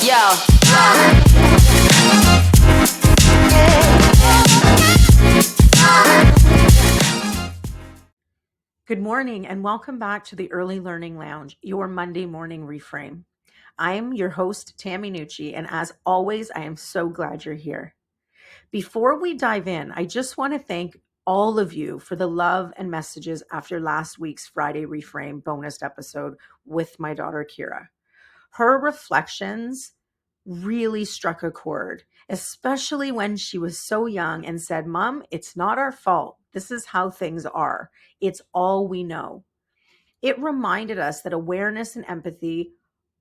Good morning and welcome back to the Early Learning Lounge, your Monday morning reframe. I'm your host, Tammy Nucci, and as always, I am so glad you're here. Before we dive in, I just want to thank all of you for the love and messages after last week's Friday Reframe bonus episode with my daughter, Kiera. Her reflections really struck a chord, especially when she was so young and said, "Mom, it's not our fault. This is how things are. It's all we know." It reminded us that awareness and empathy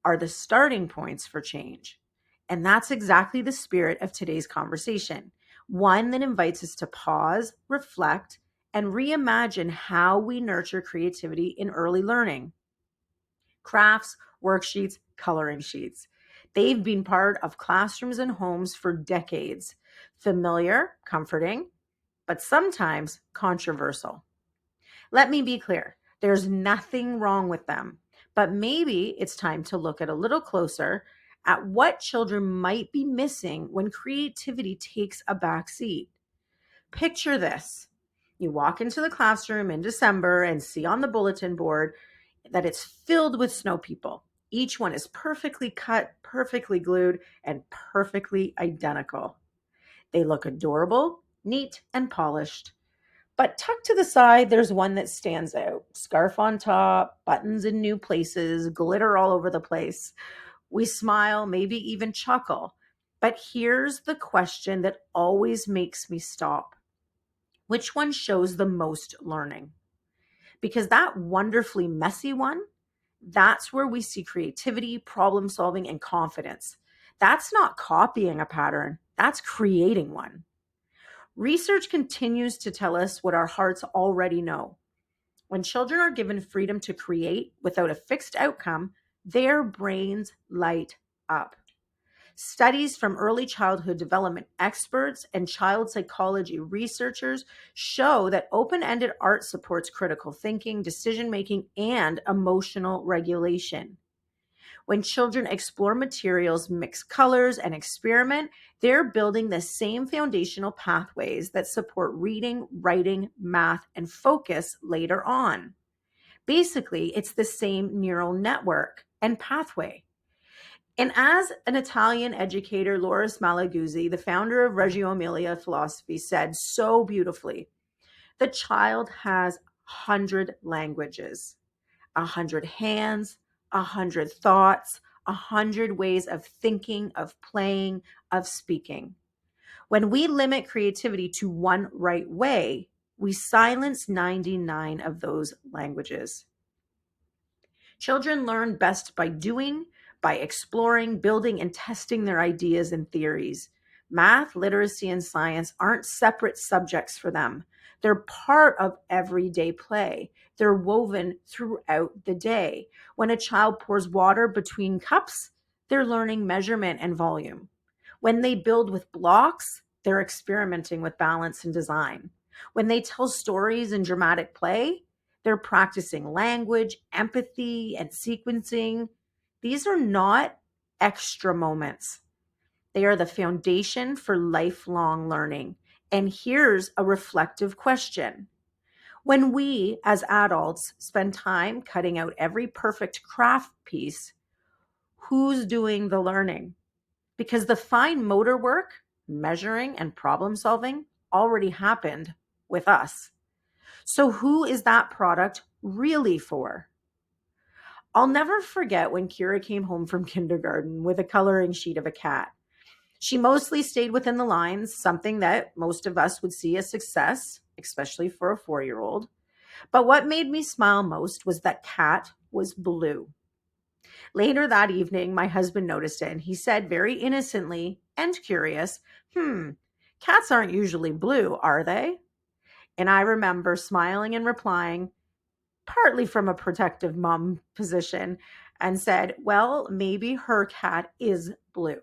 are the starting points for change. And that's exactly the spirit of today's conversation, one that invites us to pause, reflect, and reimagine how we nurture creativity in early learning. Crafts, worksheets, coloring sheets. They've been part of classrooms and homes for decades. Familiar, comforting, but sometimes controversial. Let me be clear, there's nothing wrong with them, but maybe it's time to look at a little closer at what children might be missing when creativity takes a back seat. Picture this. You walk into the classroom in December and see on the bulletin board that it's filled with snow people. Each one is perfectly cut, perfectly glued, and perfectly identical. They look adorable, neat, and polished. But tucked to the side, there's one that stands out. Scarf on top, buttons in new places, glitter all over the place. We smile, maybe even chuckle. But here's the question that always makes me stop. Which one shows the most learning? Because that wonderfully messy one, that's where we see creativity, problem solving, and confidence. That's not copying a pattern, that's creating one. Research continues to tell us what our hearts already know. When children are given freedom to create without a fixed outcome, their brains light up. Studies from early childhood development experts and child psychology researchers show that open-ended art supports critical thinking, decision-making, and emotional regulation. When children explore materials, mix colors, and experiment, they're building the same foundational pathways that support reading, writing, math, and focus later on. Basically, it's the same neural network and pathway. And as an Italian educator, Loris Malaguzzi, the founder of Reggio Emilia philosophy, said so beautifully, the child has 100 languages, 100 hands, 100 thoughts, 100 ways of thinking, of playing, of speaking. When we limit creativity to one right way, we silence 99 of those languages. Children learn best by doing, by exploring, building, and testing their ideas and theories. Math, literacy, and science aren't separate subjects for them. They're part of everyday play. They're woven throughout the day. When a child pours water between cups, they're learning measurement and volume. When they build with blocks, they're experimenting with balance and design. When they tell stories in dramatic play, they're practicing language, empathy, and sequencing. These are not extra moments. They are the foundation for lifelong learning. And here's a reflective question. When we, as adults, spend time cutting out every perfect craft piece, who's doing the learning? Because the fine motor work, measuring, and problem solving already happened with us. So who is that product really for? I'll never forget when Kiera came home from kindergarten with a coloring sheet of a cat. She mostly stayed within the lines, something that most of us would see as success, especially for a 4-year-old. But what made me smile most was that cat was blue. Later that evening, my husband noticed it and he said very innocently and curious, cats aren't usually blue, are they? And I remember smiling and replying, partly from a protective mom position, and said, well, maybe her cat is blue.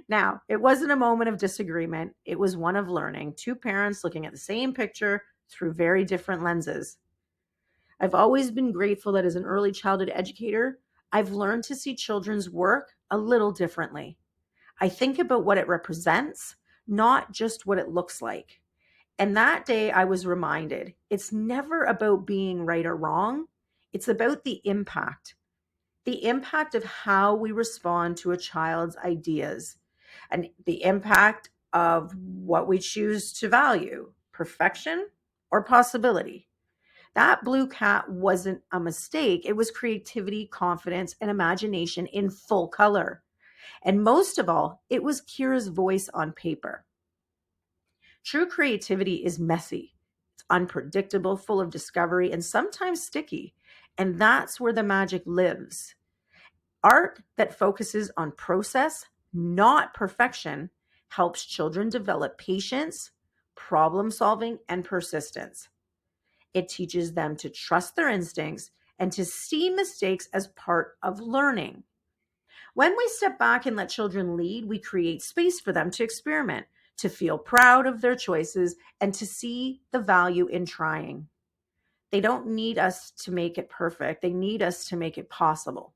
Now, it wasn't a moment of disagreement. It was one of learning, two parents looking at the same picture through very different lenses. I've always been grateful that as an early childhood educator, I've learned to see children's work a little differently. I think about what it represents, not just what it looks like. And that day I was reminded it's never about being right or wrong. It's about the impact of how we respond to a child's ideas, and the impact of what we choose to value, perfection or possibility. That blue cat wasn't a mistake. It was creativity, confidence, and imagination in full color. And most of all, it was Kiera's voice on paper. True creativity is messy, it's unpredictable, full of discovery, and sometimes sticky. And that's where the magic lives. Art that focuses on process, not perfection, helps children develop patience, problem solving, and persistence. It teaches them to trust their instincts and to see mistakes as part of learning. When we step back and let children lead, we create space for them to experiment, to feel proud of their choices, and to see the value in trying. They don't need us to make it perfect, they need us to make it possible.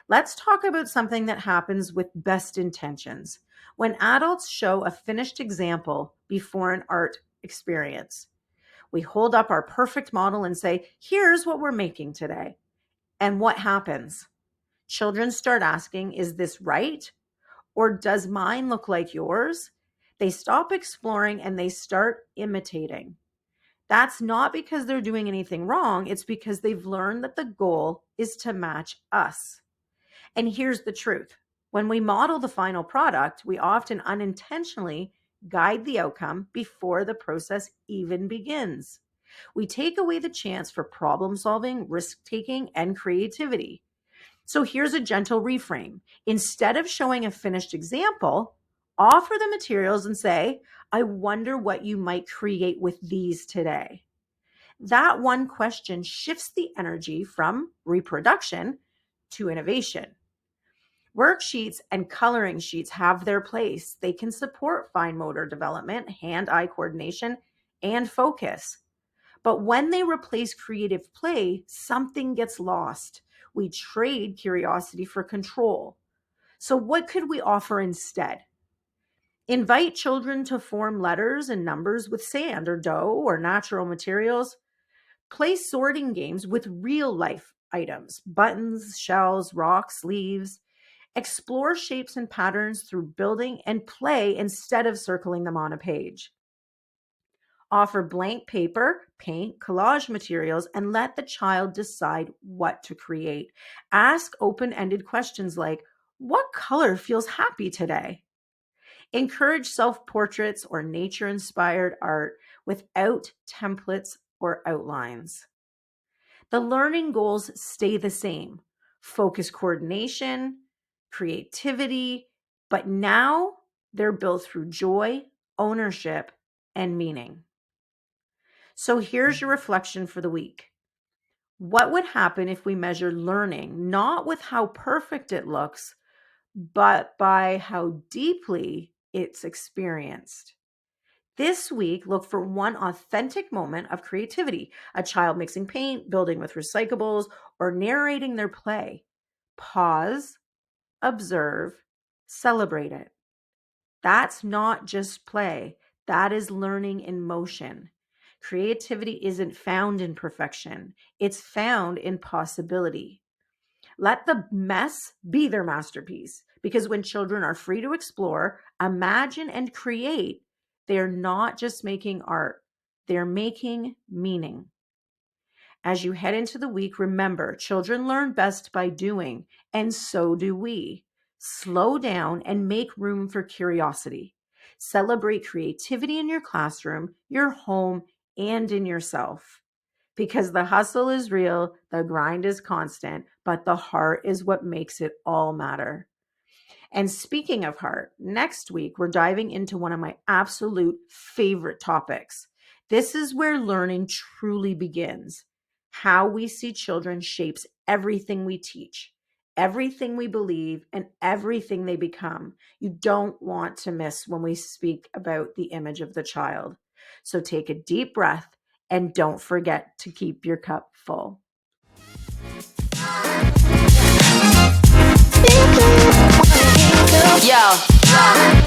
Let's talk about something that happens with best intentions. When adults show a finished example before an art experience, we hold up our perfect model and say, here's what we're making today. And what happens? Children start asking, is this right? Or does mine look like yours? They stop exploring and they start imitating. That's not because they're doing anything wrong. It's because they've learned that the goal is to match us. And here's the truth. When we model the final product, we often unintentionally guide the outcome before the process even begins. We take away the chance for problem solving, risk taking, and creativity. So here's a gentle reframe. Instead of showing a finished example, offer the materials and say, I wonder what you might create with these today. That one question shifts the energy from reproduction to innovation. Worksheets and coloring sheets have their place. They can support fine motor development, hand-eye coordination, and focus. But when they replace creative play, something gets lost. We trade curiosity for control. So, what could we offer instead? Invite children to form letters and numbers with sand or dough or natural materials. Play sorting games with real life items, buttons, shells, rocks, leaves. Explore shapes and patterns through building and play instead of circling them on a page. Offer blank paper, paint, collage materials, and let the child decide what to create. Ask open-ended questions like, what color feels happy today? Encourage self-portraits or nature-inspired art without templates or outlines. The learning goals stay the same. Focus, coordination, creativity, but now they're built through joy, ownership, and meaning. So here's your reflection for the week. What would happen if we measure learning not with how perfect it looks, but by how deeply it's experienced? This week, look for one authentic moment of creativity, a child mixing paint, building with recyclables, or narrating their play. Pause, observe, celebrate it. That's not just play, that is learning in motion. Creativity isn't found in perfection, it's found in possibility. Let the mess be their masterpiece, because when children are free to explore, imagine, and create, they're not just making art, they're making meaning. As you head into the week, remember, children learn best by doing, and so do we. Slow down and make room for curiosity. Celebrate creativity in your classroom, your home, and in yourself. Because the hustle is real, the grind is constant, but the heart is what makes it all matter. And speaking of heart, next week we're diving into one of my absolute favorite topics. This is where learning truly begins. How we see children shapes everything we teach, everything we believe, and everything they become. You don't want to miss when we speak about the image of the child. So take a deep breath and don't forget to keep your cup full. heartfelt.